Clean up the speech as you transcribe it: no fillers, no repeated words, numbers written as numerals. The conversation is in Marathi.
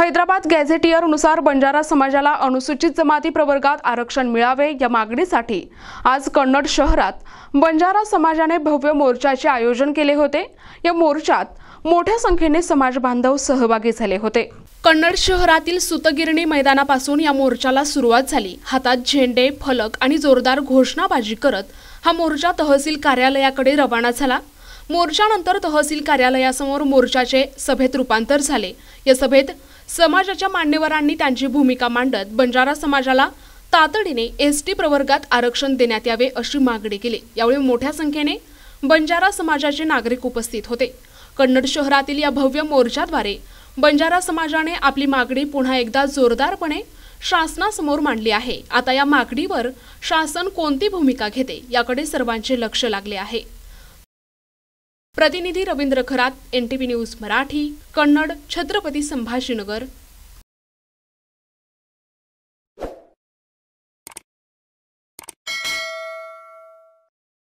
हैदराबाद गॅझेटियरनुसार बंजारा समाजाला अनुसूचित जमाती प्रवर्गात आरक्षण मिळावे या मागणीसाठी आज कन्नड शहरात बंजारा समाजाने भव्य मोर्चाचे आयोजन केले होते। या मोर्चात मोठ्या संख्येने समाज बांधव सहभागी झाले होते। कन्नड शहरातील सुतगिरणी मैदानापासून या मोर्चाला सुरुवात झाली। हातात झेंडे, फलक आणि जोरदार घोषणाबाजी करत हा मोर्चा तहसील कार्यालयाकडे रवाना झाला। मोर्चानंतर तहसील कार्यालयासमोर मोर्चाचे सभेत रूपांतर झाले। या सभेत समाजाच्या मान्यवरांनी त्यांची भूमिका मांडत बंजारा समाजाला तातडीने एसटी प्रवर्गात आरक्षण देण्यात यावे अशी मागणी केली। यावेळी मोठ्या संख्येने बंजारा समाजाचे नागरिक उपस्थित होते। कन्नड शहरातील या भव्य मोर्चाद्वारे बंजारा समाजाने आपली मागणी पुन्हा एकदा जोरदारपणे शासनासमोर मांडली आहे। आता या मागणीवर शासन कोणती भूमिका घेते याकडे सर्वांचे लक्ष लागले आहे। प्रतिनिधी रवींद्र खरात, NTV न्यूज मराठी, कन्नड, छत्रपती संभाजीनगर।